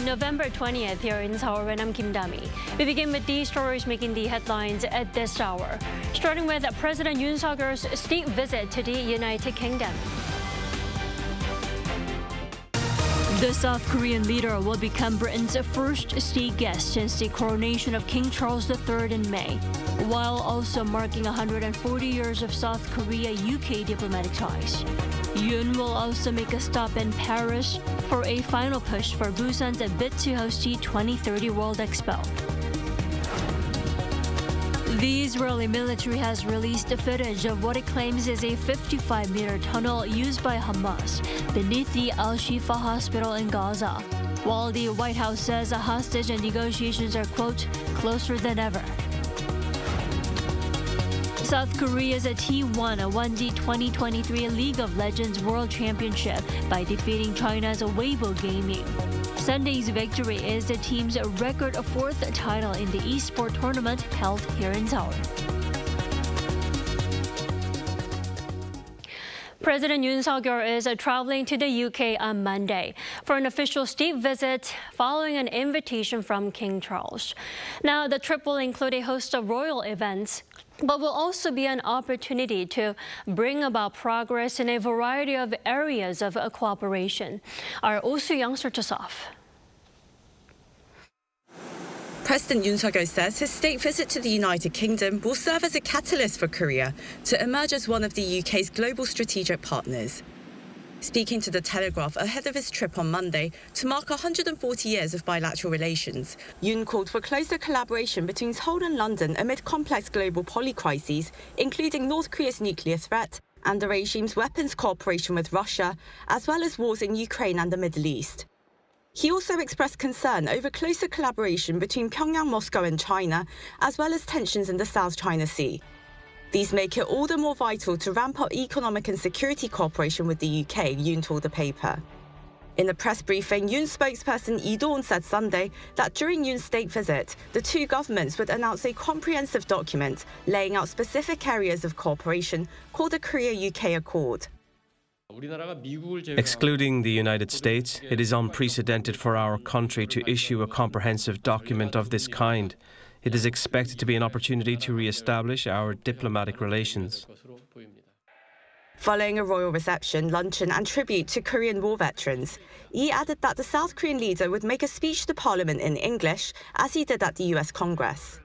November 20th here in Seoul, and I'm Kim Dami. We begin with these stories making the headlines at this hour. Starting with President Yoon Suk-yeol's state visit to the United Kingdom. The South Korean leader will become Britain's first state guest since the coronation of King Charles III in May, while also marking 140 years of South Korea-UK diplomatic ties. Yoon will also make a stop in Paris for a final push for Busan's bid to host the 2030 World Expo. The Israeli military has released footage of what it claims is a 55-meter tunnel used by Hamas beneath the Al-Shifa hospital in Gaza, while the White House says hostage negotiations are, quote, closer than ever. South Korea's T1 won the 2023 League of Legends World Championship by defeating China's Weibo Gaming. Sunday's victory is the team's record fourth title in the esports tournament held here in Seoul. President Yoon Suk-yeol is traveling to the UK on Monday for an official state visit following an invitation from King Charles. Now, the trip will include a host of royal events, but will also be an opportunity to bring about progress in a variety of areas of cooperation. Our Oh Soo-young starts us off. President Yoon Suk-yeol says his state visit to the United Kingdom will serve as a catalyst for Korea to emerge as one of the UK's global strategic partners. Speaking to The Telegraph ahead of his trip on Monday to mark 140 years of bilateral relations, Yoon called for closer collaboration between Seoul and London amid complex global polycrises, including North Korea's nuclear threat and the regime's weapons cooperation with Russia, as well as wars in Ukraine and the Middle East. He also expressed concern over closer collaboration between Pyongyang, Moscow and China, as well as tensions in the South China Sea. These make it all the more vital to ramp up economic and security cooperation with the UK, Yoon told the paper. In a press briefing, Yoon's spokesperson Yoon said Sunday that during Yoon's state visit, the two governments would announce a comprehensive document laying out specific areas of cooperation called the Korea-UK Accord. Excluding the United States, it is unprecedented for our country to issue a comprehensive document of this kind. It is expected to be an opportunity to re-establish our diplomatic relations. Following a royal reception, luncheon and tribute to Korean war veterans, he added that the South Korean leader would make a speech to Parliament in English, as he did at the US Congress.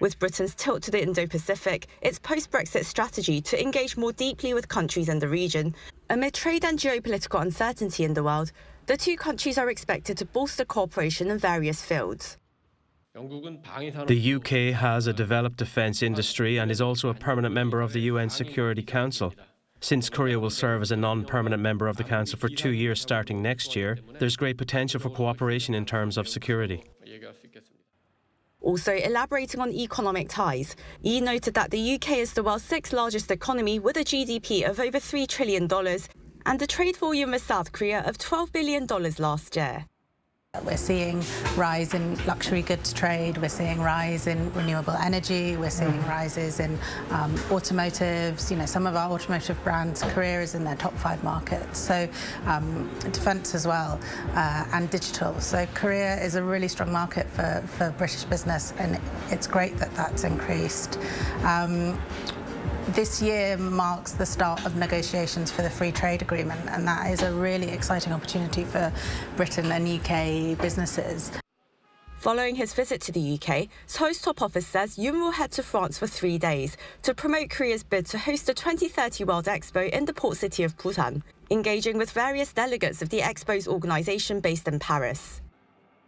With Britain's tilt to the Indo-Pacific, its post-Brexit strategy to engage more deeply with countries in the region, amid trade and geopolitical uncertainty in the world, the two countries are expected to bolster cooperation in various fields. The UK has a developed defence industry and is also a permanent member of the UN Security Council. Since Korea will serve as a non-permanent member of the Council for 2 years starting next year, there's great potential for cooperation in terms of security. Also elaborating on economic ties, Yi noted that the UK is the world's sixth largest economy with a GDP of over $3 trillion and a trade volume with South Korea of $12 billion last year. We're seeing rise in luxury goods trade, we're seeing rise in renewable energy, we're seeing rises in automotives. You know, some of our automotive brands, Korea is in their top 5 markets. So defence as well, and digital. So Korea is a really strong market for British business, and it's great that that's increased. This year marks the start of negotiations for the free trade agreement, and that is a really exciting opportunity for Britain and UK businesses. Following his visit to the UK, Seoul's top office says Yoon will head to France for 3 days to promote Korea's bid to host the 2030 World Expo in the port city of Busan, engaging with various delegates of the Expo's organisation based in Paris.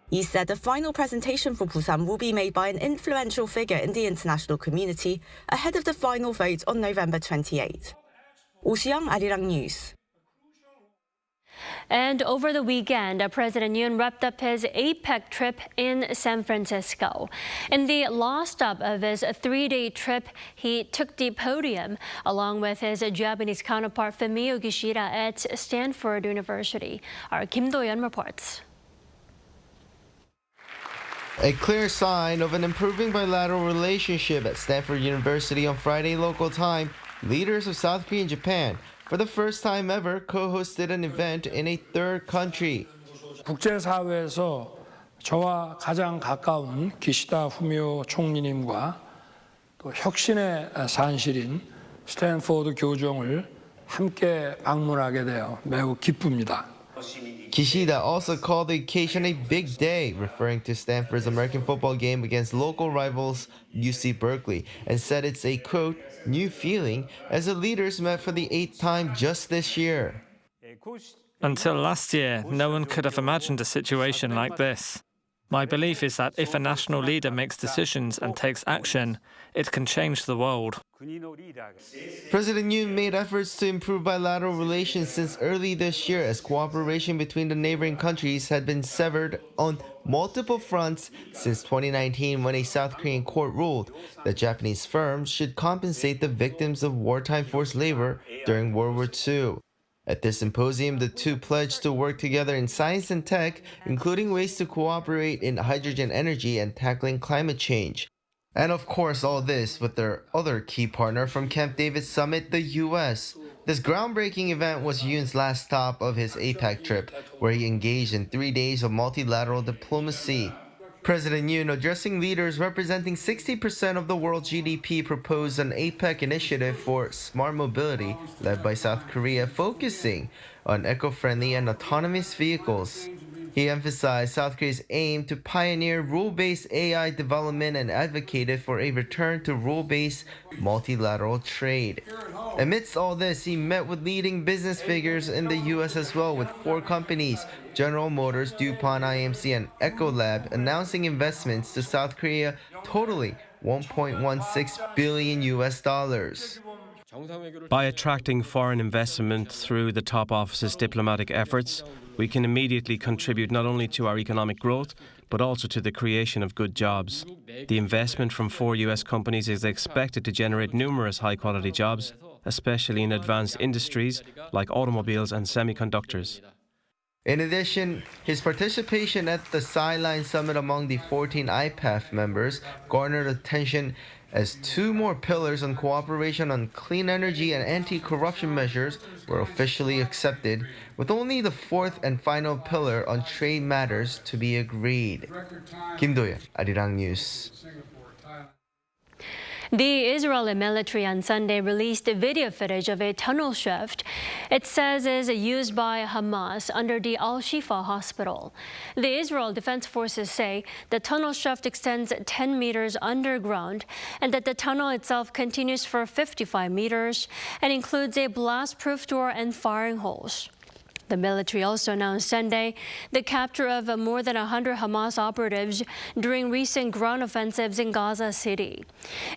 He said the final presentation for Busan will be made by an influential figure in the international community ahead of the final vote on November 28. Oh Soo-young, Arirang News. And over the weekend, President Yoon wrapped up his Apec trip in San Francisco. In the last stop of his 3-day trip, he took the podium along with his Japanese counterpart Fumio Kishida at Stanford University. Our Kim Do-yeon reports. A clear sign of an improving bilateral relationship at Stanford University on Friday local time, leaders of South Korea and Japan, for the first time ever, co-hosted an event in a third country. 국제사회에서 저와 가장 가까운 기시다 후미오 총리님과 또 혁신의 산실인 스탠포드 교정을 함께 방문하게 되어 매우 기쁩니다. Kishida also called the occasion a big day, referring to Stanford's American football game against local rivals UC Berkeley, and said it's a, quote, new feeling as the leaders met for the 8th time just this year. Until last year, no one could have imagined a situation like this. My belief is that if a national leader makes decisions and takes action, it can change the world. President Yoon made efforts to improve bilateral relations since early this year as cooperation between the neighboring countries had been severed on multiple fronts since 2019 when a South Korean court ruled that Japanese firms should compensate the victims of wartime forced labor during World War II. At this symposium, the two pledged to work together in science and tech, including ways to cooperate in hydrogen energy and tackling climate change. And of course, all this with their other key partner from Camp David Summit, the US. This groundbreaking event was Yoon's last stop of his APEC trip, where he engaged in 3 days of multilateral diplomacy. President Yoon, addressing leaders representing 60% of the world's GDP, proposed an APEC initiative for smart mobility led by South Korea, focusing on eco-friendly and autonomous vehicles. He emphasized South Korea's aim to pioneer rule-based AI development and advocated for a return to rule-based multilateral trade. Amidst all this, he met with leading business figures in the U.S. as well, with 4 companies, General Motors, DuPont, IMC, and Ecolab, announcing investments to South Korea totaling $1.16 billion US. By attracting foreign investment through the top office's diplomatic efforts, we can immediately contribute not only to our economic growth, but also to the creation of good jobs. The investment from 4 US companies is expected to generate numerous high-quality jobs, especially in advanced industries like automobiles and semiconductors. In addition, his participation at the Sideline Summit among the 14 IPAF members garnered attention as 2 more pillars on cooperation on clean energy and anti-corruption measures were officially accepted, with only the 4th and final pillar on trade matters to be agreed. Kim Do-yeon, Arirang News. The Israeli military on Sunday released video footage of a tunnel shaft it says is used by Hamas under the Al-Shifa hospital. The Israel Defense Forces say the tunnel shaft extends 10 meters underground and that the tunnel itself continues for 55 meters and includes a blast-proof door and firing holes. The military also announced Sunday the capture of more than 100 Hamas operatives during recent ground offensives in Gaza City.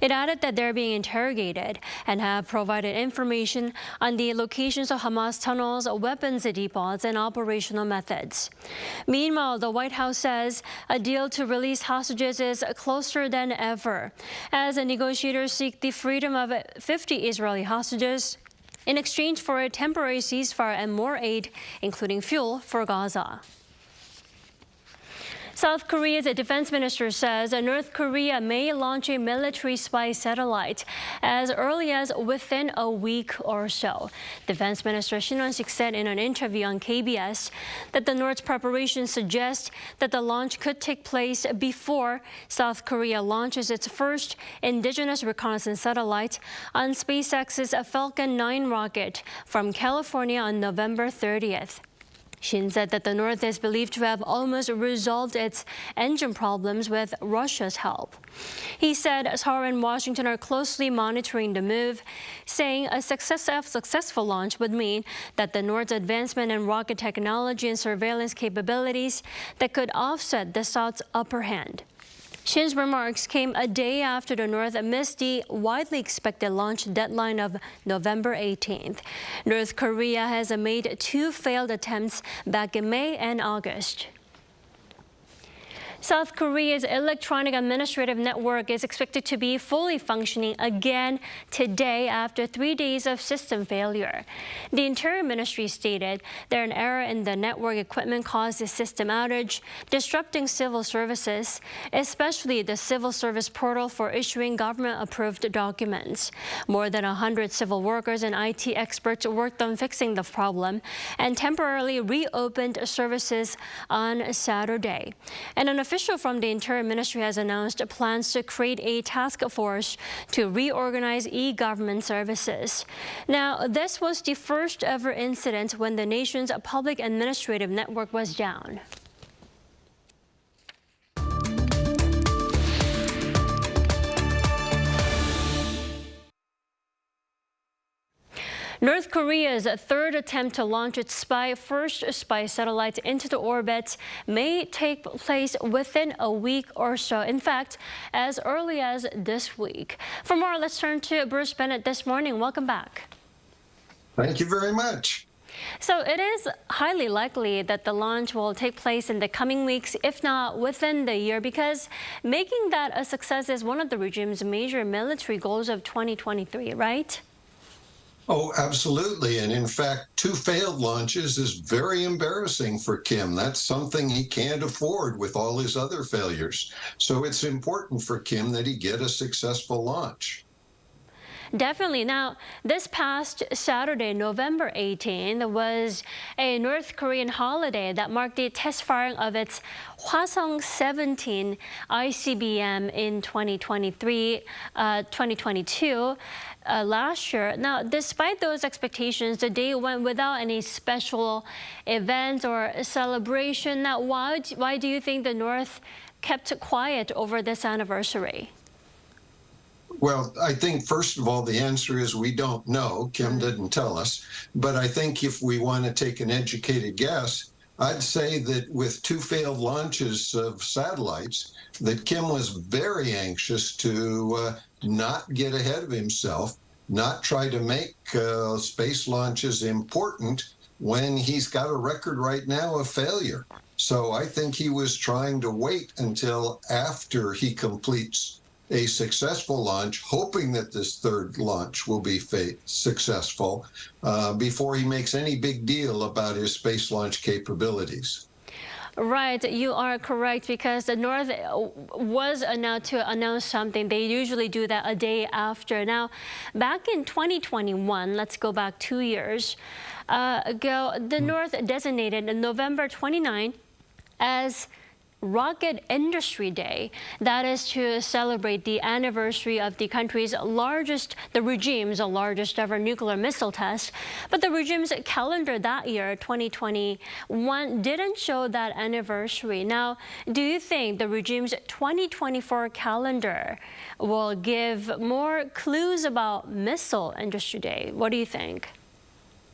It added that they're being interrogated and have provided information on the locations of Hamas tunnels, weapons depots, and operational methods. Meanwhile, the White House says a deal to release hostages is closer than ever, as the negotiators seek the freedom of 50 Israeli hostages in exchange for a temporary ceasefire and more aid, including fuel, for Gaza. South Korea's defense minister says North Korea may launch a military spy satellite as early as within a week or so. Defense Minister Shin Won-sik said in an interview on KBS that the North's preparations suggest that the launch could take place before South Korea launches its first indigenous reconnaissance satellite on SpaceX's Falcon 9 rocket from California on November 30th. Shin said that the North is believed to have almost resolved its engine problems with Russia's help. He said Seoul and Washington are closely monitoring the move, saying a successful launch would mean that the North's advancement in rocket technology and surveillance capabilities that could offset the South's upper hand. Shin's remarks came a day after the North missed the widely expected launch deadline of November 18th. North Korea has made 2 failed attempts back in May and August. South Korea's electronic administrative network is expected to be fully functioning again today after 3 days of system failure. The Interior Ministry stated that an error in the network equipment caused the system outage, disrupting civil services, especially the civil service portal for issuing government-approved documents. More than 100 civil workers and IT experts worked on fixing the problem and temporarily reopened services on Saturday. And an official from the Interior Ministry has announced plans to create a task force to reorganize e-government services. Now, this was the first ever incident when the nation's public administrative network was down. North Korea's third attempt to launch its first spy satellite into the orbit may take place within a week or so. In fact, as early as this week. For more, let's turn to Bruce Bennett this morning. Welcome back. Thank you very much. So it is highly likely that the launch will take place in the coming weeks, if not within the year, because making that a success is one of the regime's major military goals of 2023, right? Oh, absolutely. And in fact, 2 failed launches is very embarrassing for Kim. That's something he can't afford with all his other failures. So it's important for Kim that he get a successful launch. Definitely. Now, this past Saturday, November 18, was a North Korean holiday that marked the test firing of its Hwasong-17 ICBM in 2022. Last year. Now, despite those expectations, the day went without any special event or celebration. Now, why do you think the North kept quiet over this anniversary? Well, I think, first of all, the answer is we don't know. Kim didn't tell us. But I think if we want to take an educated guess, I'd say that with 2 failed launches of satellites, that Kim was very anxious to not get ahead of himself, not try to make space launches important when he's got a record right now of failure. So I think he was trying to wait until after he completes a successful launch, hoping that this third launch will be successful, before he makes any big deal about his space launch capabilities. Right, you are correct, because the North was announced to announce something. They usually do that a day after. Now, back in 2021, let's go back 2 years ago, the North designated November 29 as Rocket Industry Day. That is to celebrate the anniversary of the country's the regime's largest ever nuclear missile test. But the regime's calendar that year, 2021, didn't show that anniversary. Now, do you think the regime's 2024 calendar will give more clues about Missile Industry Day? What do you think?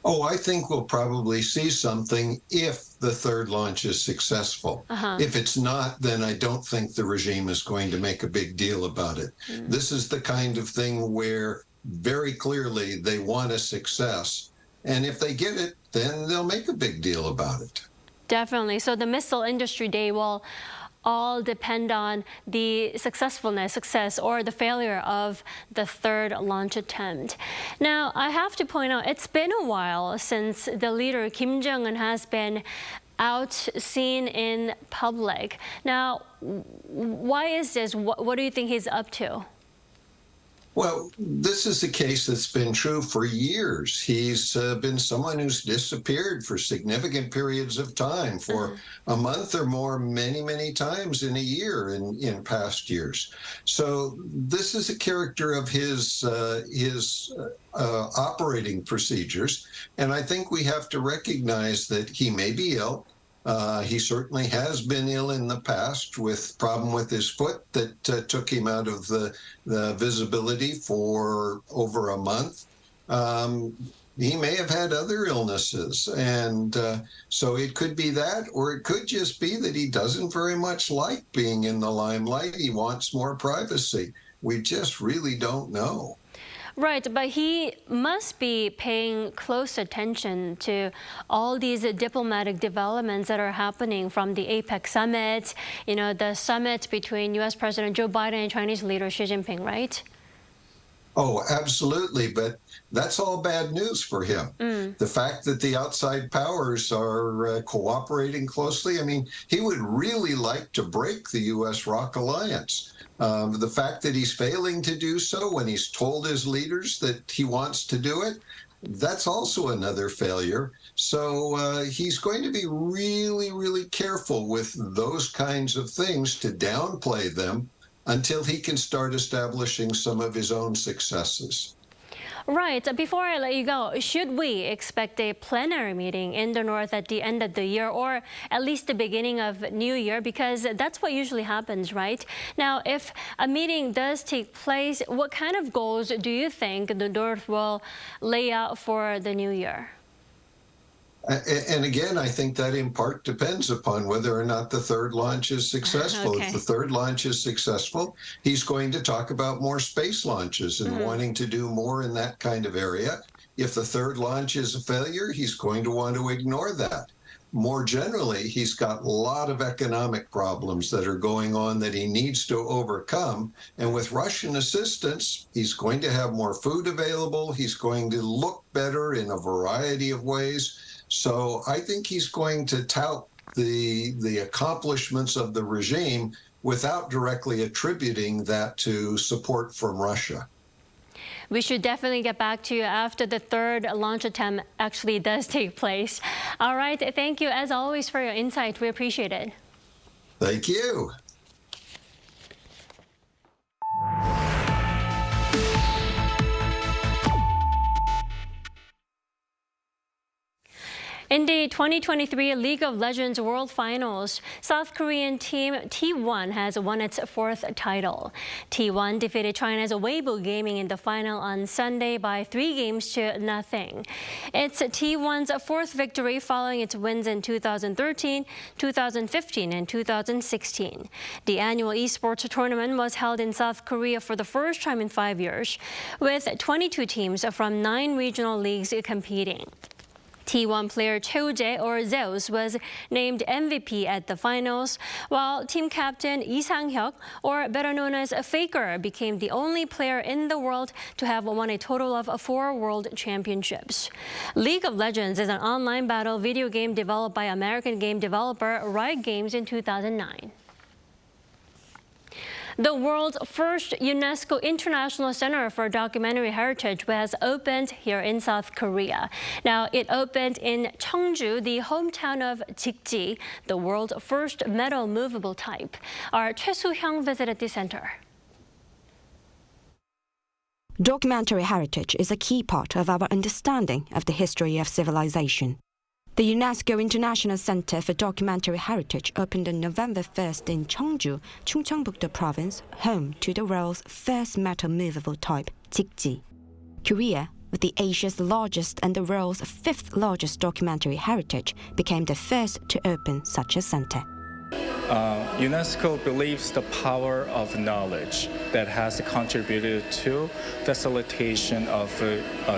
Oh, I think we'll probably see something if the third launch is successful. If it's not, then I don't think the regime is going to make a big deal about it. This is the kind of thing where very clearly they want a success. And if they get it, then they'll make a big deal about it. Definitely. So the Missile Industry Day will all depend on the success or the failure of the third launch attempt. Now, I have to point out, it's been a while since the leader Kim Jong-un has been out seen in public. Now, why is this? What do you think he's up to? Well, this is a case that's been true for years. He's been someone who's disappeared for significant periods of time, for a month or more, many, many times in a year in past years. So this is a character of his operating procedures. And I think we have to recognize that he may be ill. He certainly has been ill in the past with problem with his foot that took him out of the visibility for over a month. He may have had other illnesses, and so it could be that, or it could just be that he doesn't very much like being in the limelight. He wants more privacy. We just really don't know. Right, but he must be paying close attention to all these diplomatic developments that are happening from the Apec summit, the summit between U.S. President Joe Biden and Chinese leader Xi Jinping, right? Oh, absolutely. But that's all bad news for him. The fact that the outside powers are cooperating closely, I mean, he would really like to break the U.S.-ROC alliance. The fact that he's failing to do so when he's told his leaders that he wants to do it, that's also another failure. So he's going to be really, really careful with those kinds of things to downplay them until he can start establishing some of his own successes. Right. Before I let you go, should we expect a plenary meeting in the North at the end of the year, or at least the beginning of New Year? Because that's what usually happens, right? Now, if a meeting does take place, what kind of goals do you think the North will lay out for the New Year? And again, I think that in part depends upon whether or not the third launch is successful. Okay. If the third launch is successful, he's going to talk about more space launches and wanting to do more in that kind of area. If the third launch is a failure, he's going to want to ignore that. More generally, he's got a lot of economic problems that are going on that he needs to overcome. And with Russian assistance, he's going to have more food available. He's going to look better in a variety of ways. So I think he's going to tout the accomplishments of the regime without directly attributing that to support from Russia. We should definitely get back to you after the third launch attempt actually does take place. All right, thank you as always for your insight. We appreciate it. Thank you. In the 2023 League of Legends World Finals, South Korean team T1 has won its fourth title. T1 defeated China's Weibo Gaming in the final on Sunday by 3-0. It's T1's fourth victory following its wins in 2013, 2015, and 2016. The annual esports tournament was held in South Korea for the first time in 5 years, with 22 teams from 9 regional leagues competing. T1 player Cheongju, or Zeus, was named MVP at the finals, while team captain Lee Sang-hyuk, or better known as Faker, became the only player in the world to have won a total of 4 world championships. League of Legends is an online battle video game developed by American game developer Riot Games in 2009. The world's first UNESCO International Center for Documentary Heritage has opened here in South Korea. Now, it opened in Cheongju, the hometown of Jikji, the world's first metal movable type. Our Choi Soo-hyung visited the center. Documentary heritage is a key part of our understanding of the history of civilization. The UNESCO International Center for Documentary Heritage opened on November 1st in Cheongju, Chungcheongbuk-do Province, home to the world's first metal movable type, Jikji. Korea, with the Asia's largest and the world's 5th largest documentary heritage, became the first to open such a center. UNESCO believes the power of knowledge that has contributed to facilitation of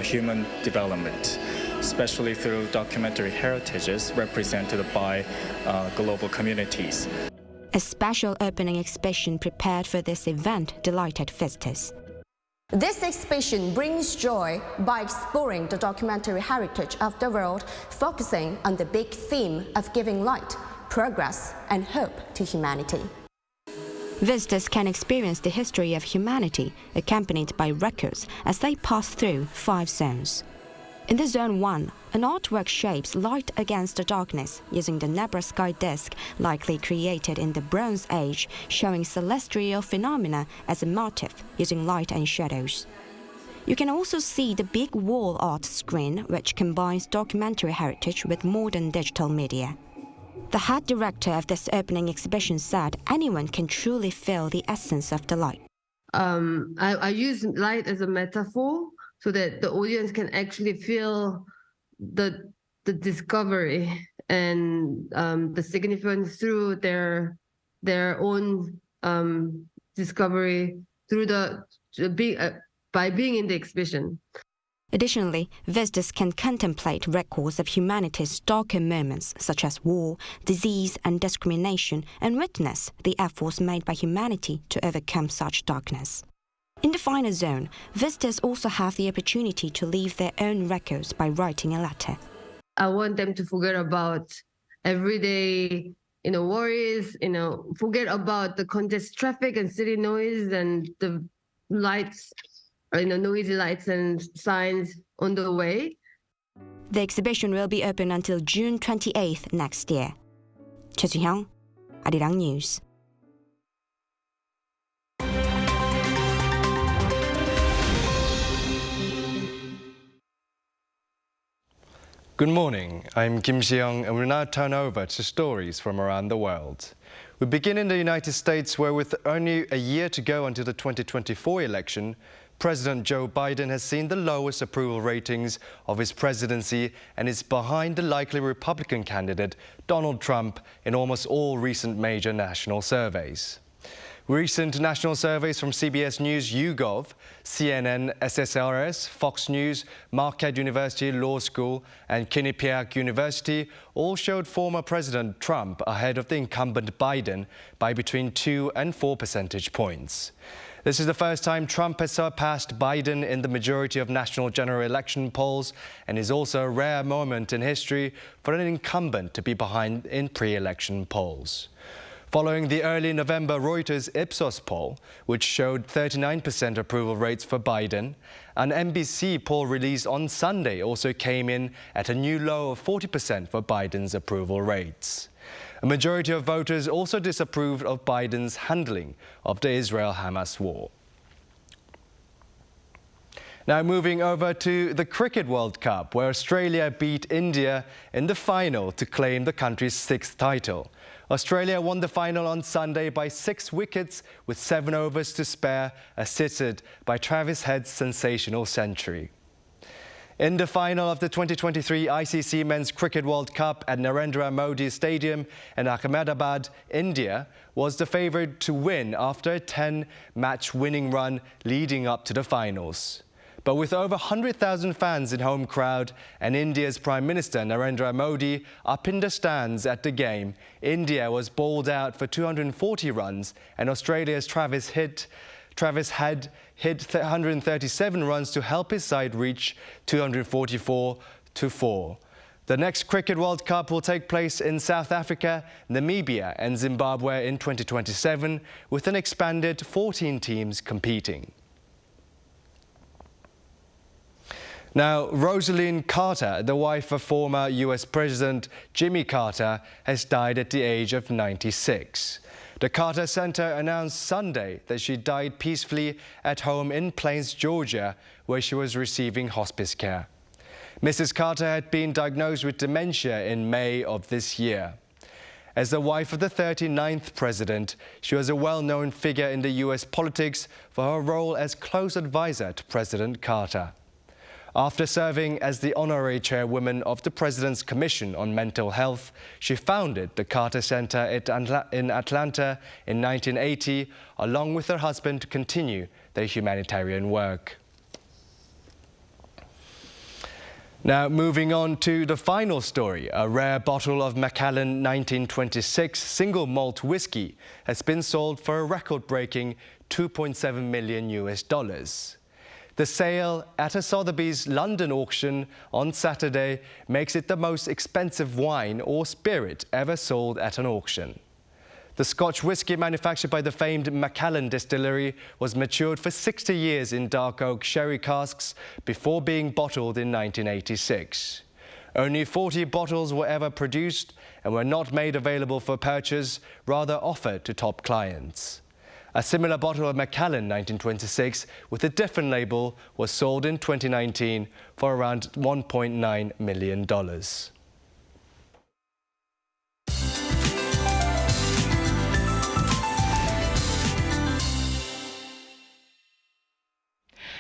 human development, especially through documentary heritages represented by global communities. A special opening exhibition prepared for this event delighted visitors. This exhibition brings joy by exploring the documentary heritage of the world, focusing on the big theme of giving light, progress, and hope to humanity. Visitors can experience the history of humanity, accompanied by records as they pass through 5 zones. In the Zone 1, an artwork shapes light against the darkness using the nebula sky disk likely created in the Bronze Age, showing celestial phenomena as a motif using light and shadows. You can also see the big wall art screen, which combines documentary heritage with modern digital media. The head director of this opening exhibition said anyone can truly feel the essence of the light. I use light as a metaphor so that the audience can actually feel the discovery and the significance through their own discovery through by being in the exhibition. Additionally, visitors can contemplate records of humanity's darker moments such as war, disease and discrimination and witness the efforts made by humanity to overcome such darkness. In the final zone, visitors also have the opportunity to leave their own records by writing a letter. I want them to forget about everyday, worries, forget about the congested traffic and city noise and the lights, noisy lights and signs on the way. The exhibition will be open until June 28th next year. Choi Soo-hyung, Arirang News. Good morning, I'm Kim Si-young and we'll now turn over to stories from around the world. We begin in the United States where with only a year to go until the 2024 election, President Joe Biden has seen the lowest approval ratings of his presidency and is behind the likely Republican candidate Donald Trump in almost all recent major national surveys. Recent national surveys from CBS News YouGov, CNN, SSRS, Fox News, Marquette University Law School and Quinnipiac University all showed former President Trump ahead of the incumbent Biden by between 2 and 4 percentage points. This is the first time Trump has surpassed Biden in the majority of national general election polls and is also a rare moment in history for an incumbent to be behind in pre-election polls. Following the early November Reuters Ipsos poll, which showed 39% approval rates for Biden, an NBC poll released on Sunday also came in at a new low of 40% for Biden's approval rates. A majority of voters also disapproved of Biden's handling of the Israel-Hamas war. Now moving over to the Cricket World Cup, where Australia beat India in the final to claim the country's 6th title. Australia won the final on Sunday by 6 wickets with 7 overs to spare, assisted by Travis Head's sensational century. In the final of the 2023 ICC Men's Cricket World Cup at Narendra Modi Stadium in Ahmedabad, India was the favourite to win after a 10-match winning run leading up to the finals. But with over 100,000 fans in home crowd and India's Prime Minister Narendra Modi up in the stands at the game, India was bowled out for 240 runs and Australia's Travis Head hit 137 runs to help his side reach 244 to 4. The next Cricket World Cup will take place in South Africa, Namibia and Zimbabwe in 2027 with an expanded 14 teams competing. Now, Rosalynn Carter, the wife of former US President Jimmy Carter, has died at the age of 96. The Carter Center announced Sunday that she died peacefully at home in Plains, Georgia, where she was receiving hospice care. Mrs. Carter had been diagnosed with dementia in May of this year. As the wife of the 39th president, she was a well-known figure in the US politics for her role as close advisor to President Carter. After serving as the honorary chairwoman of the President's Commission on Mental Health, she founded the Carter Center in Atlanta in 1980, along with her husband to continue their humanitarian work. Now, moving on to the final story, a rare bottle of Macallan 1926 single malt whiskey has been sold for a record-breaking $2.7 million. The sale at a Sotheby's London auction on Saturday makes it the most expensive wine or spirit ever sold at an auction. The Scotch whisky manufactured by the famed Macallan distillery was matured for 60 years in dark oak sherry casks before being bottled in 1986. Only 40 bottles were ever produced and were not made available for purchase, rather offered to top clients. A similar bottle of Macallan 1926 with a different label was sold in 2019 for around $1.9 million.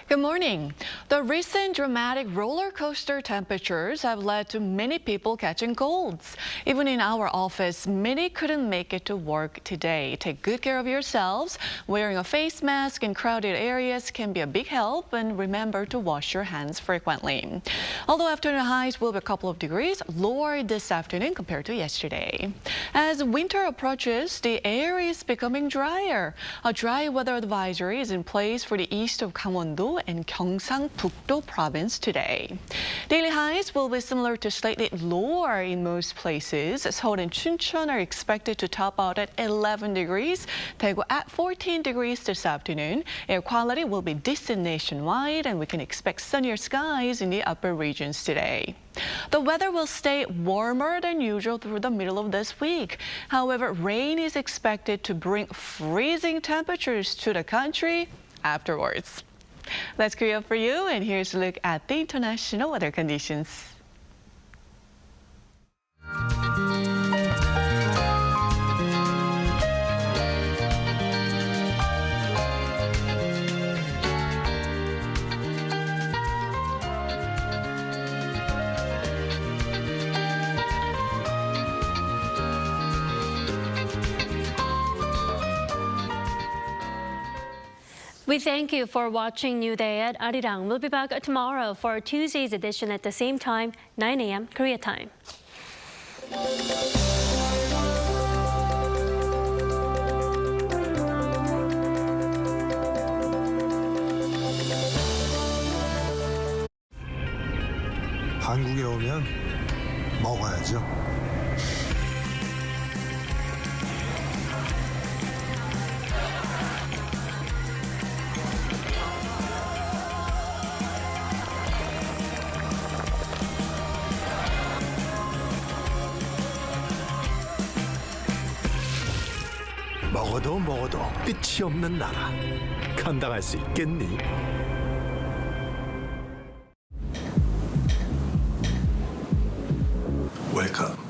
Good morning. The recent dramatic roller coaster temperatures have led to many people catching colds. Even in our office, many couldn't make it to work today. Take good care of yourselves. Wearing a face mask in crowded areas can be a big help, and remember to wash your hands frequently. Although afternoon highs will be a couple of degrees lower this afternoon compared to yesterday. As winter approaches, the air is becoming drier. A dry weather advisory is in place for the east of Gangwon-do and Gyeongsang-Buk-do province today. Daily highs will be similar to slightly lower in most places. Seoul and Chuncheon are expected to top out at 11 degrees, Daegu at 14 degrees this afternoon. Air quality will be decent nationwide, and we can expect sunnier skies in the upper regions today. The weather will stay warmer than usual through the middle of this week. However, rain is expected to bring freezing temperatures to the country afterwards. That's Korea for you, and here's a look at the international weather conditions. We thank you for watching New Day at Arirang. We'll be back tomorrow for Tuesday's edition at the same time, 9 a.m. Korea time. 한국에 오면 먹어야죠. 먹어도 끝이 없는 나라. 감당할 수 있겠니? 웰컴.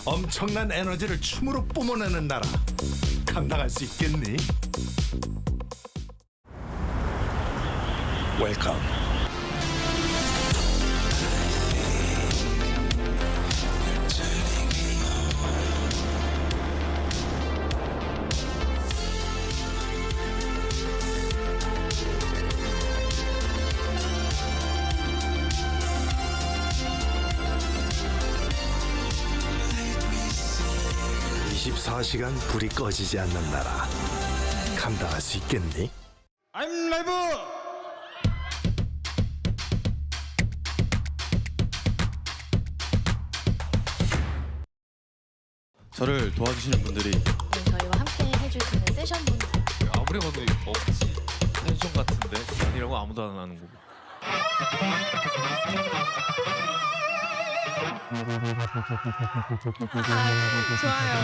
엄청난 에너지를 춤으로 뿜어내는 나라. 감당할 수 있겠니? 웰컴. (24시간) 불이 꺼지지 않는 나라. 감당할 수 있겠니? I'm live. 저를 도와주시는 분들이 저희와 함께 해주시는 세션분들. 아무리 봐도 이거 먹지 펜션 같은데 아니라고 아무도 안 하는 거고. 좋아요.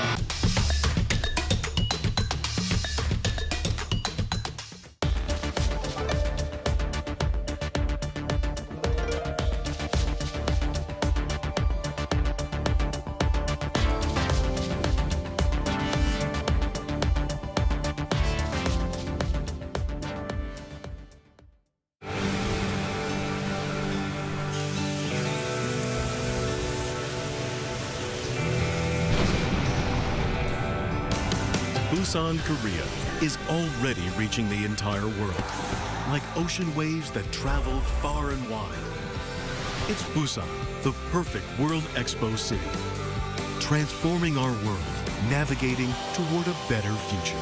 Busan, Korea is already reaching the entire world, like ocean waves that travel far and wide. It's Busan, the perfect World Expo city, transforming our world, navigating toward a better future.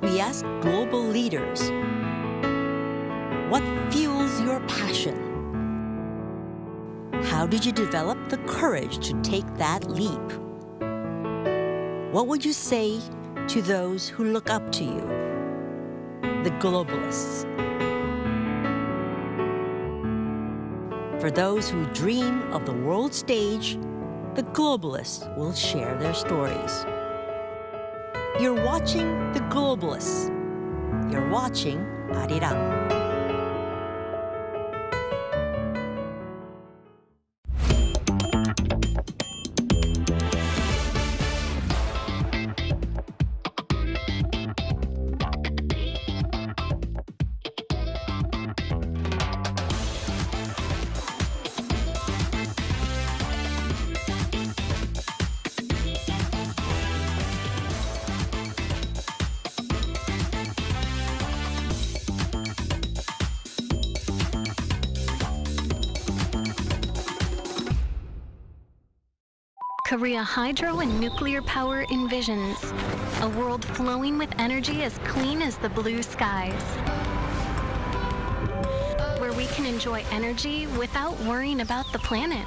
We ask global leaders, what fuels your passion? How did you develop the courage to take that leap? What would you say to those who look up to you, the globalists? For those who dream of the world stage, the globalists will share their stories. You're watching The Globalists. You're watching Arirang. Korea Hydro and Nuclear Power envisions a world flowing with energy as clean as the blue skies, where we can enjoy energy without worrying about the planet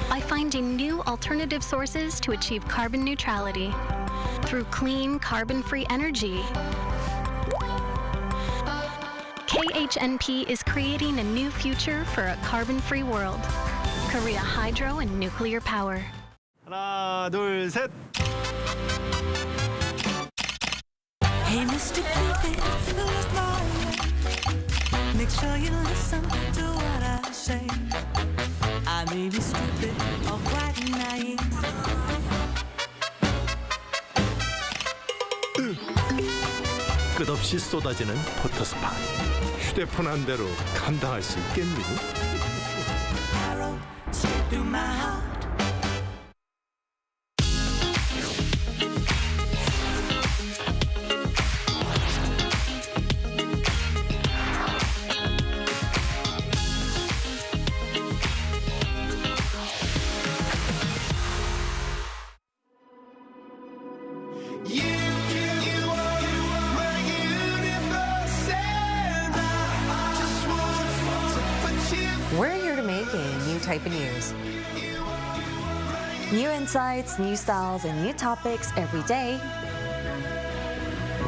by finding new alternative sources to achieve carbon neutrality through clean, carbon-free energy. KHNP is creating a new future for a carbon-free world. Korea Hydro and Nuclear Power. 하나, 둘, 셋. Hey, Mr. Cupid, who's lying? Make sure you listen to what I say. I may be stupid or quite naive. 끝없이 쏟아지는 포토스팟. 휴대폰 한 대로 감당할 수 있겠니? Arrow straight through my heart. We're here to make a new type of news. New insights, new styles, and new topics every day.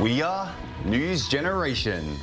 We are News Generation.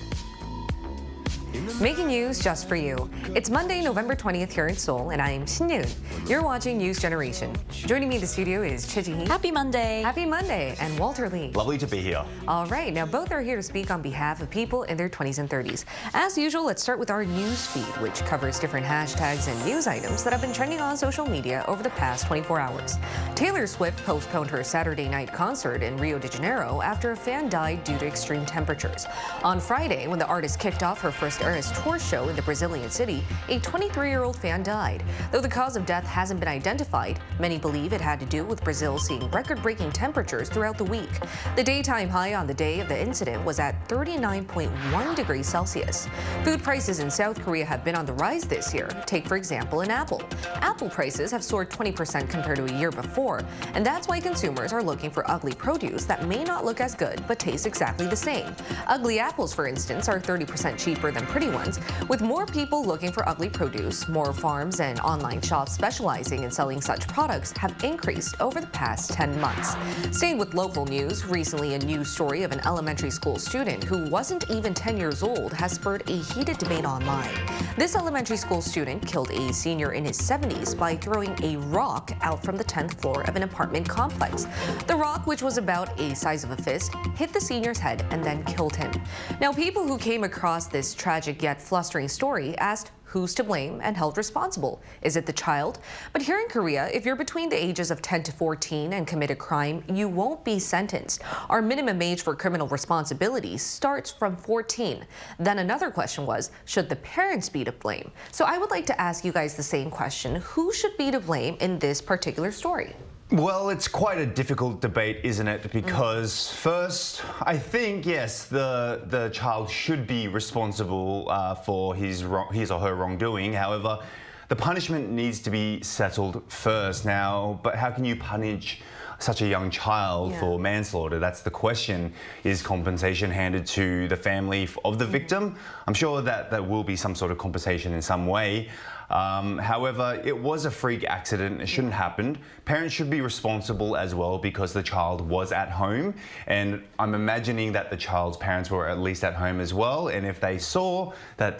Making news just for you. It's Monday, November 20th here in Seoul, and I'm Yoon. You're watching News Generation. Joining me in the studio is Chiji. Happy Monday. Happy Monday, and Walter Lee. Lovely to be here. All right, now both are here to speak on behalf of people in their 20s and 30s. As usual, let's start with our news feed, which covers different hashtags and news items that have been trending on social media over the past 24 hours. Taylor Swift postponed her Saturday night concert in Rio de Janeiro after a fan died due to extreme temperatures. On Friday, when the artist kicked off her first Eras tour show in the Brazilian city, a 23-year-old fan died. Though the cause of death hasn't been identified, many believe it had to do with Brazil seeing record-breaking temperatures throughout the week. The daytime high on the day of the incident was at 39.1 degrees Celsius. Food prices in South Korea have been on the rise this year. Take, for example, an apple. Apple prices have soared 20% compared to a year before, and that's why consumers are looking for ugly produce that may not look as good but taste exactly the same. Ugly apples, for instance, are 30% cheaper than pretty ones. With more people looking for ugly produce, more farms and online shops specializing in selling such products have increased over the past 10 months. Staying with local news, recently a news story of an elementary school student who wasn't even 10 years old has spurred a heated debate online. This elementary school student killed a senior in his 70s by throwing a rock out from the 10th floor of an apartment complex. The rock, which was about a size of a fist, hit the senior's head and then killed him. Now, people who came across this tragic yet flustering story asked who's to blame and held responsible. Is it the child? But here in Korea, if you're between the ages of 10 to 14 and commit a crime, you won't be sentenced. Our minimum age for criminal responsibility starts from 14. Then another question was, should the parents be to blame? So I would like to ask you guys the same question. Who should be to blame in this particular story? Well, it's quite a difficult debate, isn't it? Because first, I think, yes, the child should be responsible for his or her wrongdoing. However, the punishment needs to be settled first. Now, but how can you punish such a young child for manslaughter? That's the question. Is compensation handed to the family of the victim? I'm sure that there will be some sort of compensation in some way. However, it was a freak accident. It shouldn't happen. Parents should be responsible as well because the child was at home, and I'm imagining that the child's parents were at least at home as well, and if they saw that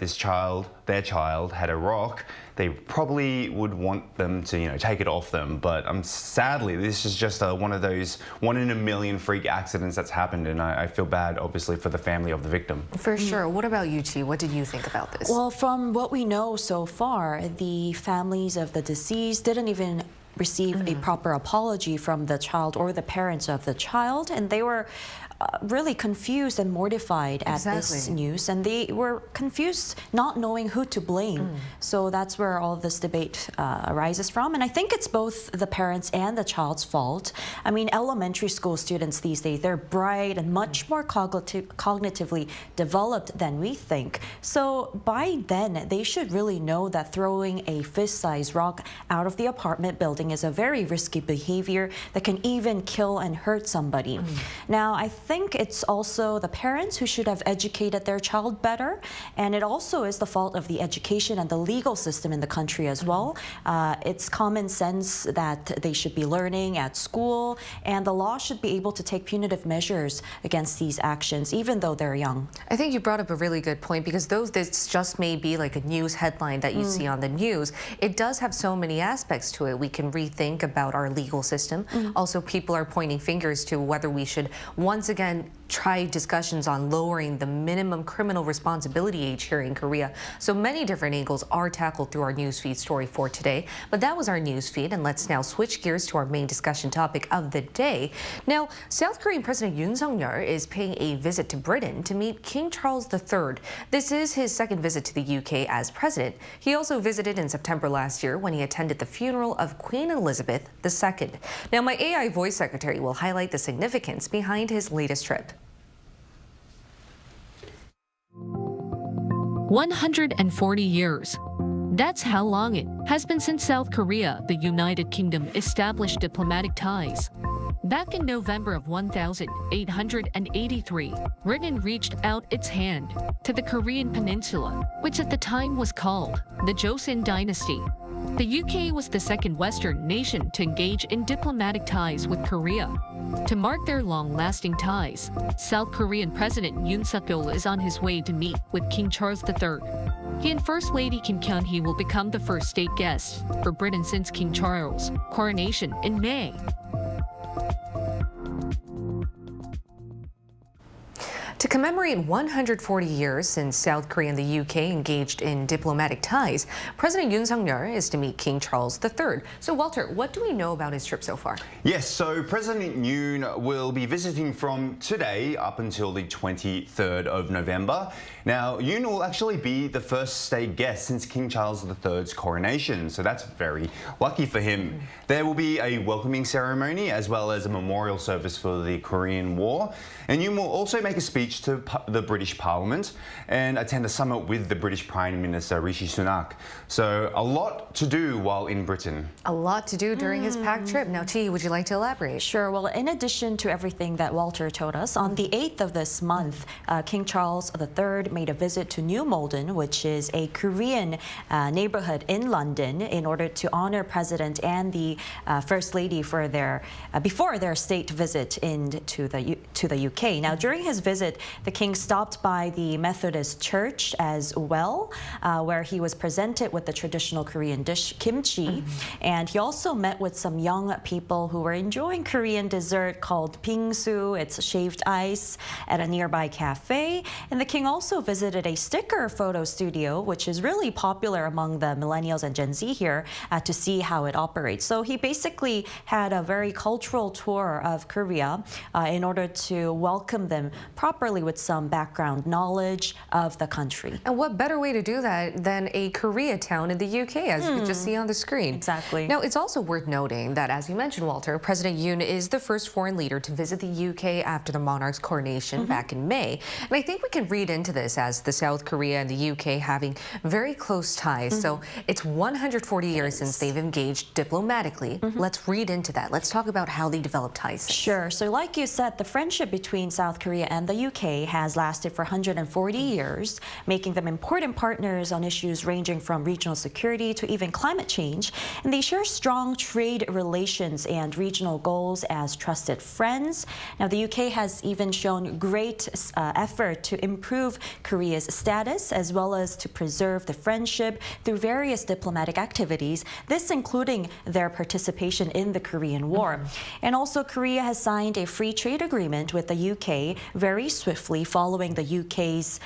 their child had a rock, they probably would want them to, take it off them. But sadly, this is just one of those 1 in a million freak accidents that's happened, and I feel bad, obviously, for the family of the victim. For sure. What about you, Chi? What did you think about this? Well, from what we know so far, the families of the deceased didn't even receive a proper apology from the child or the parents of the child, and they were really confused and mortified at this news, and they were confused not knowing who to blame. So that's where all this debate arises from, and I think it's both the parents and the child's fault. I mean, elementary school students these days, they're bright and much more cognitively developed than we think. So by then, they should really know that throwing a fist-sized rock out of the apartment building is a very risky behavior that can even kill and hurt somebody. Now, I think it's also the parents who should have educated their child better, and it also is the fault of the education and the legal system in the country as well. It's common sense that they should be learning at school, and the law should be able to take punitive measures against these actions, even though they're young. I think you brought up a really good point, because this just may be like a news headline that you see on the news. It does have so many aspects to it. We can rethink about our legal system. Also, people are pointing fingers to whether we should once again try discussions on lowering the minimum criminal responsibility age here in Korea. So many different angles are tackled through our newsfeed story for today. But that was our newsfeed, and let's now switch gears to our main discussion topic of the day. Now, South Korean President Yoon Suk-yeol is paying a visit to Britain to meet King Charles III. This is his second visit to the UK as president. He also visited in September last year when he attended the funeral of Queen Elizabeth II. Now, my AI voice secretary will highlight the significance behind his latest trip. 140 years. That's how long it has been since South Korea, the United Kingdom, established diplomatic ties. Back in November of 1883, Britain reached out its hand to the Korean peninsula, which at the time was called the Joseon Dynasty. The UK was the second Western nation to engage in diplomatic ties with Korea. To mark their long-lasting ties, South Korean President Yoon Suk-yeol is on his way to meet with King Charles III. He and First Lady Kim Kyun-hee will become the first state guests for Britain since King Charles' coronation in May. To commemorate 140 years since South Korea and the UK engaged in diplomatic ties, President Yoon Suk-yeol is to meet King Charles III. So, Walter, what do we know about his trip so far? Yes, so President Yoon will be visiting from today up until the 23rd of November. Now, Yoon will actually be the first state guest since King Charles III's coronation, so that's very lucky for him. There will be a welcoming ceremony as well as a memorial service for the Korean War, and Yoon will also make a speech to the British Parliament and attend a summit with the British Prime Minister Rishi Sunak. So a lot to do while in Britain. A lot to do during his packed trip. Now, Chi, would you like to elaborate? Sure. Well, in addition to everything that Walter told us, on the 8th of this month, King Charles III made a visit to New Malden, which is a Korean neighborhood in London, in order to honor President and the First Lady for before their state visit to the UK. Now, during his visit, the king stopped by the Methodist Church as well, where he was presented with the traditional Korean dish kimchi, and he also met with some young people who were enjoying Korean dessert called bingsu. It's shaved ice at a nearby cafe, and the king also visited a sticker photo studio, which is really popular among the millennials and Gen Z here, to see how it operates. So he basically had a very cultural tour of Korea in order to welcome them properly with some background knowledge of the country. And what better way to do that than a Koreatown in the UK, as you can just see on the screen. Exactly. Now, it's also worth noting that, as you mentioned, Walter, President Yoon is the first foreign leader to visit the UK after the monarch's coronation back in May. And I think we can read into this as the South Korea and the UK having very close ties. So it's 140 years since they've engaged diplomatically. Let's read into that. Let's talk about how they developed ties. Sure. So like you said, the friendship between South Korea and the UK UK has lasted for 140 years, making them important partners on issues ranging from regional security to even climate change. And they share strong trade relations and regional goals as trusted friends. Now, the UK has even shown great effort to improve Korea's status as well as to preserve the friendship through various diplomatic activities, this including their participation in the Korean War. And also, Korea has signed a free trade agreement with the UK very swiftly following the UK's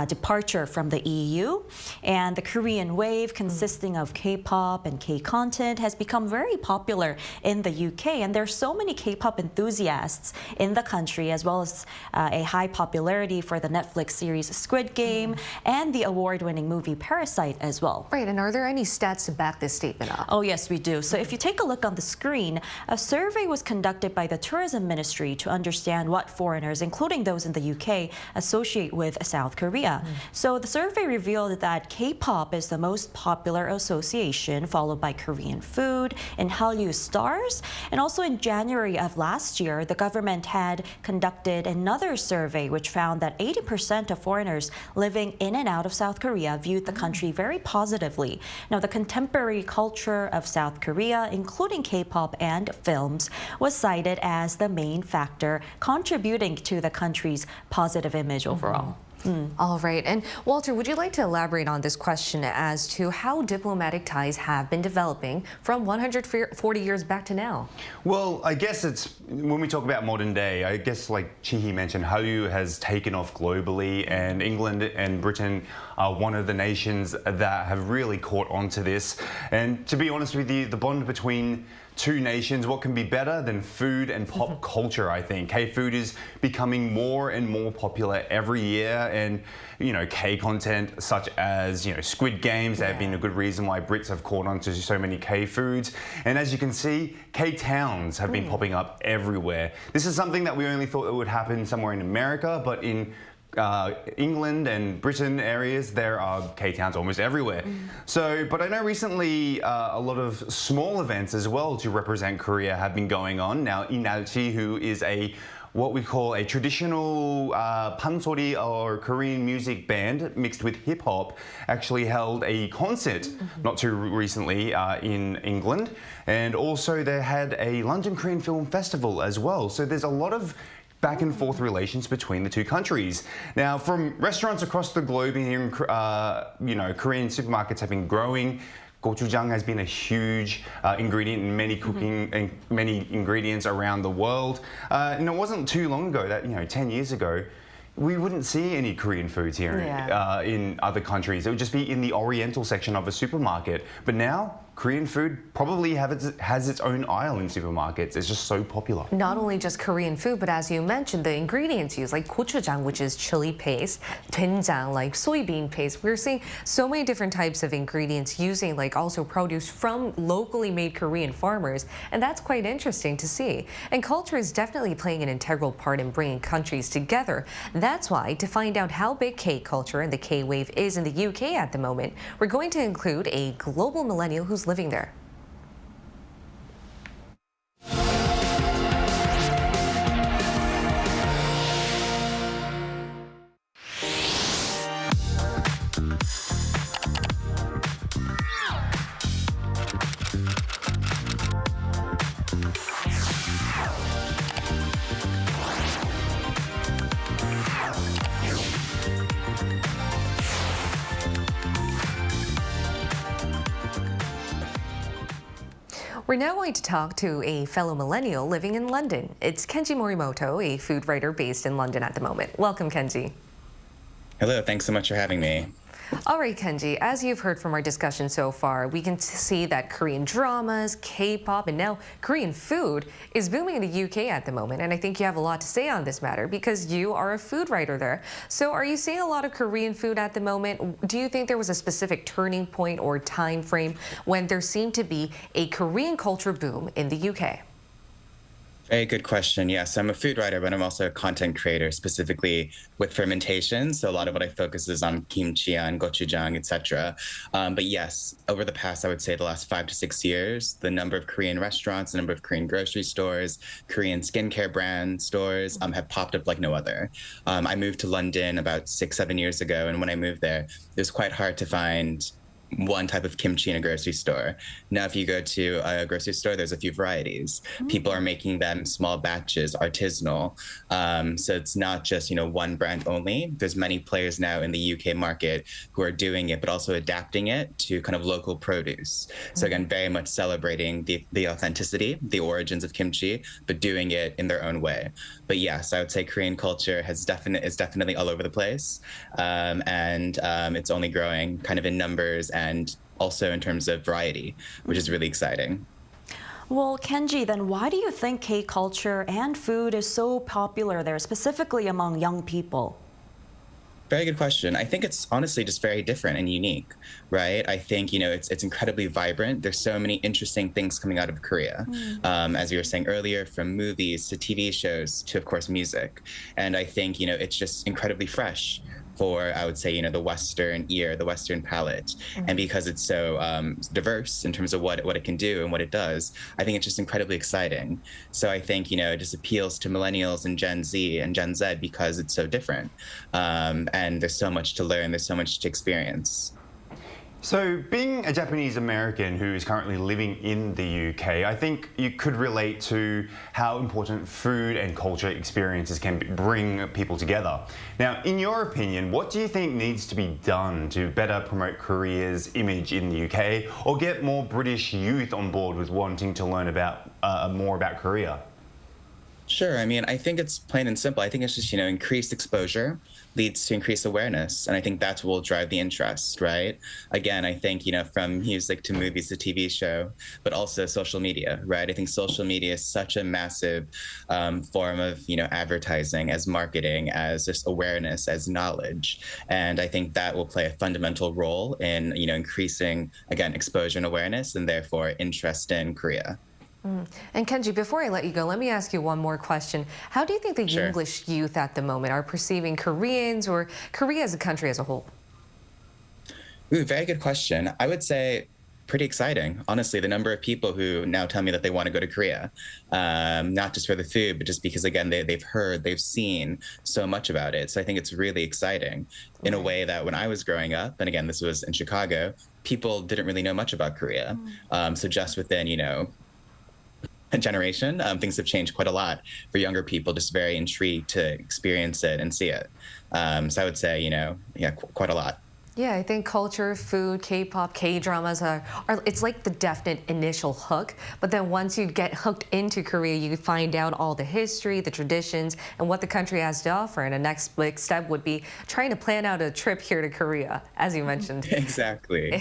departure from the EU. And the Korean wave, consisting of K-pop and K-content, has become very popular in the UK. And there are so many K-pop enthusiasts in the country, as well as a high popularity for the Netflix series Squid Game and the award-winning movie Parasite as well. Right, and are there any stats to back this statement up? Oh, yes, we do. So if you take a look on the screen, a survey was conducted by the Tourism Ministry to understand what foreigners, including those in the UK, associate with South Korea. So the survey revealed that K-pop is the most popular association, followed by Korean food and Hallyu stars. And also in January of last year, the government had conducted another survey which found that 80% of foreigners living in and out of South Korea viewed the country very positively. Now, the contemporary culture of South Korea, including K-pop and films, was cited as the main factor contributing to the country's positive image overall. All right. And Walter, would you like to elaborate on this question as to how diplomatic ties have been developing from 140 years back to now? Well, I guess it's, when we talk about modern day, I guess like Chihi mentioned, Hallyu has taken off globally, and England and Britain are one of the nations that have really caught on to this. And to be honest with you, the bond between two nations, what can be better than food and pop culture, I think. K-food is becoming more and more popular every year, and, you know, K-content such as, you know, Squid Games, that have been a good reason why Brits have caught on to so many K-foods. And as you can see, K-towns have been popping up everywhere. This is something that we only thought it would happen somewhere in America, but in England and Britain areas, there are K-towns almost everywhere. So, but I know recently a lot of small events as well to represent Korea have been going on. Now, Inalchi, who is what we call a traditional pansori or Korean music band mixed with hip hop, actually held a concert not too recently in England. And also they had a London Korean Film Festival as well. So there's a lot of back and forth relations between the two countries. Now, from restaurants across the globe here, you know, Korean supermarkets have been growing. Gochujang has been a huge ingredient in many cooking and many ingredients around the world. And it wasn't too long ago that, you know, 10 years ago, we wouldn't see any Korean foods here in other countries. It would just be in the Oriental section of a supermarket. But now, Korean food probably has its own aisle in supermarkets. It's just so popular. Not only just Korean food, but as you mentioned, the ingredients used, like gochujang, which is chili paste, doenjang, like soybean paste. We're seeing so many different types of ingredients using like also produce from locally made Korean farmers, and that's quite interesting to see. And culture is definitely playing an integral part in bringing countries together. That's why, to find out how big K culture and the K wave is in the UK at the moment, we're going to include a global millennial who's living there. We're now going to talk to a fellow millennial living in London. It's Kenji Morimoto, a food writer based in London at the moment. Welcome, Kenji. Hello, thanks so much for having me. All right, Kenji, as you've heard from our discussion so far, we can see that Korean dramas, K-pop, and now Korean food is booming in the UK at the moment. And I think you have a lot to say on this matter because you are a food writer there. So are you seeing a lot of Korean food at the moment? Do you think there was a specific turning point or time frame when there seemed to be a Korean culture boom in the UK? Very good question. Yes, I'm a food writer, but I'm also a content creator, specifically with fermentation. So a lot of what I focus is on kimchi and gochujang, etc. But yes, over the past, I would say the last 5 to 6 years, the number of Korean restaurants, the number of Korean grocery stores, Korean skincare brand stores have popped up like no other. I moved to London about 6, 7 years ago, and when I moved there, it was quite hard to find one type of kimchi in a grocery store. Now, if you go to a grocery store, there's a few varieties. People are making them small batches, artisanal. So it's not just, one brand only. There's many players now in the UK market who are doing it, but also adapting it to kind of local produce. So again, very much celebrating the authenticity, the origins of kimchi, but doing it in their own way. But yes, I would say Korean culture is definitely all over the place. And it's only growing kind of in numbers and also in terms of variety, which is really exciting. Well, Kenji, then why do you think K-culture and food is so popular there, specifically among young people? Very good question. I think it's honestly just very different and unique, right? I think, it's incredibly vibrant. There's so many interesting things coming out of Korea, as you were saying earlier, from movies to TV shows to, of course, music. And I think, it's just incredibly fresh for, I would say, the Western ear, the Western palate. And because it's so diverse in terms of what it can do and what it does, I think it's just incredibly exciting. So I think, it just appeals to millennials and Gen Z and Gen Z because it's so different. And there's so much to learn, there's so much to experience. So being a Japanese American who is currently living in the UK, I think you could relate to how important food and culture experiences can bring people together. Now, in your opinion, what do you think needs to be done to better promote Korea's image in the UK or get more British youth on board with wanting to learn about more about Korea? Sure. I mean, I think it's plain and simple. I think it's just, increased exposure leads to increased awareness. And I think that's what will drive the interest, right? Again, I think, from music to movies to TV show, but also social media, right? I think social media is such a massive form of, advertising, as marketing, as just awareness, as knowledge. And I think that will play a fundamental role in, increasing, again, exposure and awareness, and therefore interest in Korea. And Kenji, before I let you go, let me ask you one more question. How do you think the English youth at the moment are perceiving Koreans or Korea as a country as a whole? Ooh, very good question. I would say pretty exciting. Honestly, the number of people who now tell me that they want to go to Korea, not just for the food, but just because, again, they've heard, they've seen so much about it. So I think it's really exciting in a way that when I was growing up, and again, this was in Chicago, people didn't really know much about Korea. So just within, a generation, things have changed quite a lot for younger people, just very intrigued to experience it and see it. So I would say, quite a lot. Yeah, I think culture, food, K-pop, K-dramas are it's like the definite initial hook. But then once you get hooked into Korea, you find out all the history, the traditions, and what the country has to offer. And the next big step would be trying to plan out a trip here to Korea, as you mentioned. Exactly.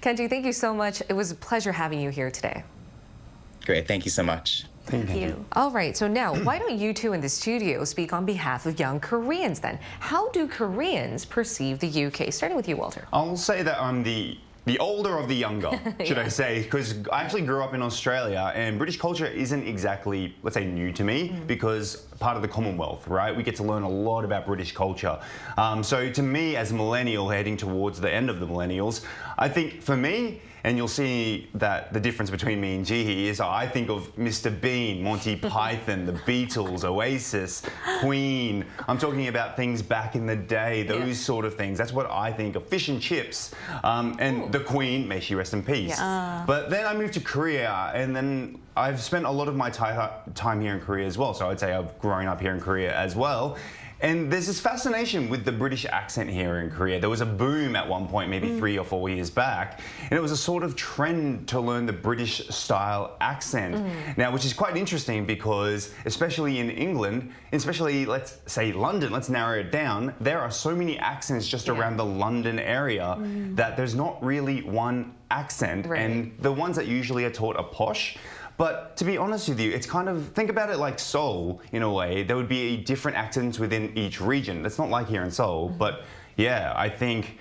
Kenji, thank you so much. It was a pleasure having you here today. Great. Thank you so much. Thank you. All right, so now, why don't you two in the studio speak on behalf of young Koreans then? How do Koreans perceive the UK? Starting with you, Walter. I'll say that I'm the older of the younger, should I say, because I actually grew up in Australia and British culture isn't exactly, let's say, new to me because part of the Commonwealth, right? We get to learn a lot about British culture. So to me, as a millennial heading towards the end of the millennials, I think for me, and you'll see that the difference between me and Jihi is I think of Mr. Bean, Monty Python, the Beatles, Oasis, Queen. I'm talking about things back in the day, those sort of things. That's what I think of. Fish and chips. And the Queen, may she rest in peace. But then I moved to Korea, and then I've spent a lot of my time here in Korea as well. So I'd say I've grown up here in Korea as well. And there's this fascination with the British accent here in Korea. There was a boom at one point, maybe 3 or 4 years back, and it was a sort of trend to learn the British style accent. Now, which is quite interesting because, especially in England, especially, let's say London, let's narrow it down, there are so many accents just around the London area that there's not really one accent, and the ones that usually are taught are posh. But to be honest with you, it's kind of, think about it like Seoul, in a way. There would be different accents within each region. That's not like here in Seoul, but yeah, I think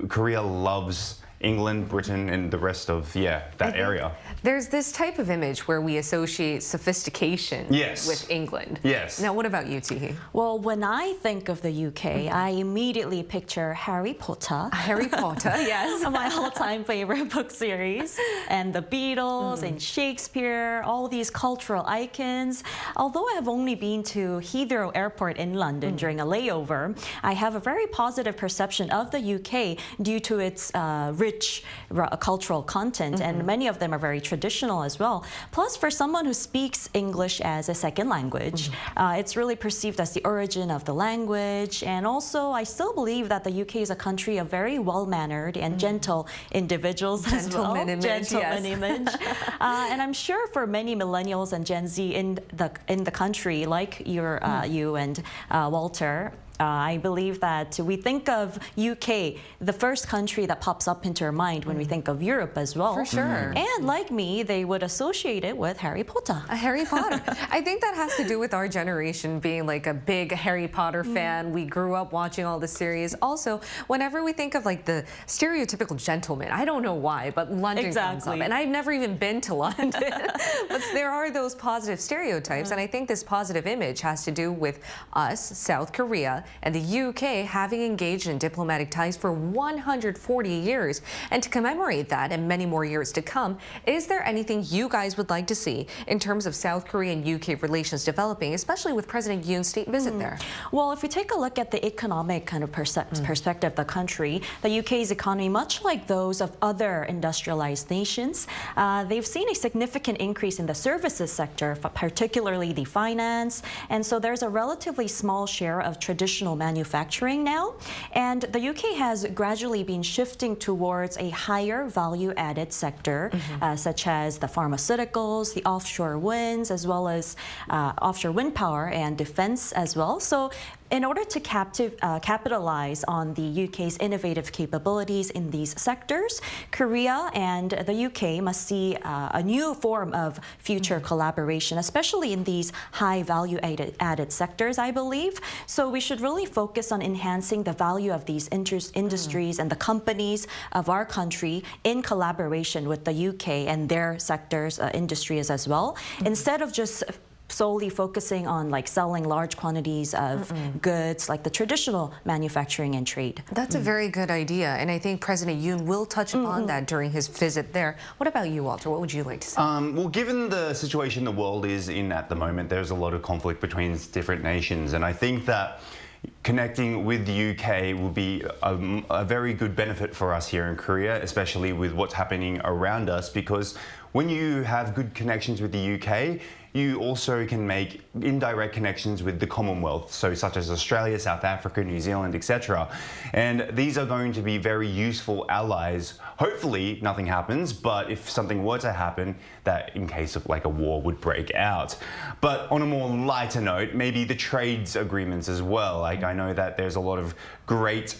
Korea loves England, Britain, and the rest of, that area. There's this type of image where we associate sophistication with England. Yes. Now, what about you, Tihi? Well, when I think of the UK, I immediately picture Harry Potter. Harry Potter, yes. My all-time favorite book series. And the Beatles and Shakespeare, all these cultural icons. Although I have only been to Heathrow Airport in London during a layover, I have a very positive perception of the UK due to its rich cultural content, and many of them are very traditional as well. Plus, for someone who speaks English as a second language, it's really perceived as the origin of the language. And also, I still believe that the UK is a country of very well-mannered and gentle individuals as well. Gentleman image. And I'm sure for many millennials and Gen Z in the country, like you and Walter, I believe that we think of UK, the first country that pops up into our mind when we think of Europe as well. For sure. And like me, they would associate it with Harry Potter. Harry Potter. I think that has to do with our generation being like a big Harry Potter fan. We grew up watching all the series. Also, whenever we think of like the stereotypical gentleman, I don't know why, but London comes up. And I've never even been to London. But there are those positive stereotypes. And I think this positive image has to do with us, South Korea, and the UK having engaged in diplomatic ties for 140 years. And to commemorate that and many more years to come, is there anything you guys would like to see in terms of South Korea and UK relations developing, especially with President Yoon's state visit there? Well, if we take a look at the economic kind of perspective of the country, the UK's economy, much like those of other industrialized nations, they've seen a significant increase in the services sector, particularly the finance. And so there's a relatively small share of traditional manufacturing now. And the UK has gradually been shifting towards a higher value-added sector, such as the pharmaceuticals, the offshore winds, as well as offshore wind power and defense as well. So in order to capitalize on the UK's innovative capabilities in these sectors, Korea and the UK must see a new form of future collaboration, especially in these high value-added sectors, I believe. So we should really focus on enhancing the value of these industries and the companies of our country in collaboration with the UK and their sectors, industries as well, instead of just solely focusing on like selling large quantities of goods like the traditional manufacturing and trade. That's a very good idea, and I think President Yoon will touch upon that during his visit there. What about you, Walter? What would you like to say? Well, given the situation the world is in at the moment, there's a lot of conflict between different nations, and I think that connecting with the UK will be a very good benefit for us here in Korea, especially with what's happening around us, because when you have good connections with the UK, you also can make indirect connections with the Commonwealth, so such as Australia, South Africa, New Zealand, etc. And these are going to be very useful allies. Hopefully nothing happens, but if something were to happen, that in case of like a war would break out. But on a more lighter note, maybe the trades agreements as well. Like I know that there's a lot of great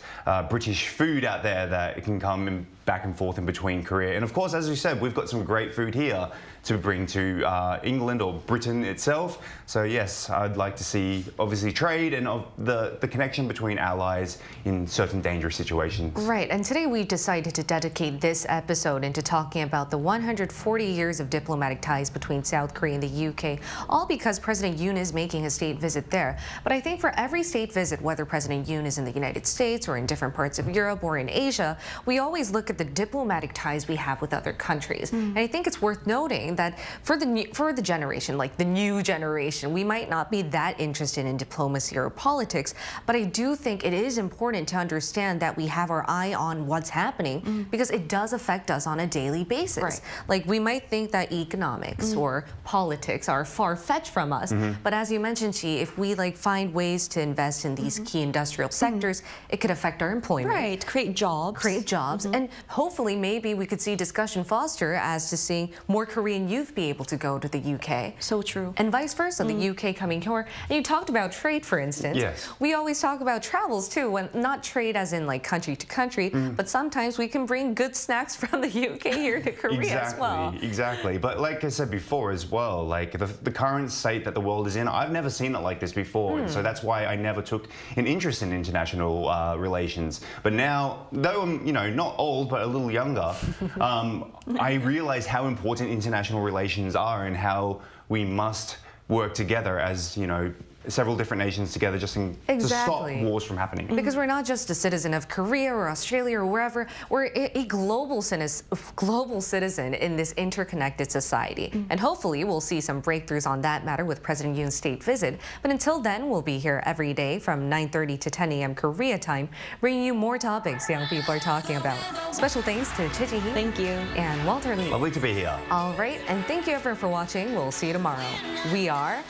British food out there that can come back and forth in between Korea. And of course, as we said, we've got some great food here to bring to England or Britain itself. So yes, I'd like to see obviously trade and the connection between allies in certain dangerous situations. Right, and today we decided to dedicate this episode into talking about the 140 years of diplomatic ties between South Korea and the UK, all because President Yoon is making a state visit there. But I think for every state visit, whether President Yoon is in the United States or in different parts of Europe or in Asia, we always look at the diplomatic ties we have with other countries. And I think it's worth noting that for the generation, like the new generation, we might not be that interested in diplomacy or politics, but I do think it is important to understand that we have our eye on what's happening because it does affect us on a daily basis. Right. Like we might think that economics or politics are far-fetched from us, but as you mentioned, Chi, if we like find ways to invest in these key industrial sectors, it could affect our employment. Right, create jobs. And hopefully maybe we could see discussion foster as to seeing more Korean youth be able to go to the UK. So true. And vice versa, the UK coming here. And you talked about trade, for instance. Yes. We always talk about travels too, when not trade as in like country to country, but sometimes we can bring good snacks from the UK here to Korea as well. Exactly. But like I said before as well, like the current state that the world is in, I've never seen it like this before. And so that's why I never took an interest in international relations. But now, though I'm, not old, but a little younger, I realized how important international relations are and how we must work together as, you know, several different nations together just to stop wars from happening. Because we're not just a citizen of Korea or Australia or wherever, we're a global citizen in this interconnected society. And hopefully we'll see some breakthroughs on that matter with President Yoon's state visit. But until then, we'll be here every day from 9:30 to 10 a.m. Korea time, bringing you more topics young people are talking about. Special thanks to Chiji. Thank you. And Walter Lee. Lovely to be here. All right, and thank you everyone for watching. We'll see you tomorrow. We are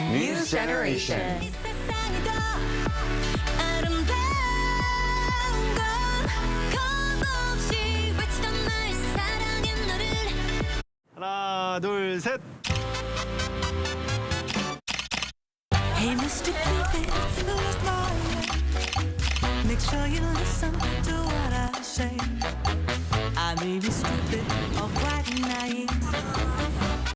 News Generation. 하나, 둘, 셋. Hey, Mr. Cupid, look my way. Make sure you listen to what I say. I may be stupid or quite naive,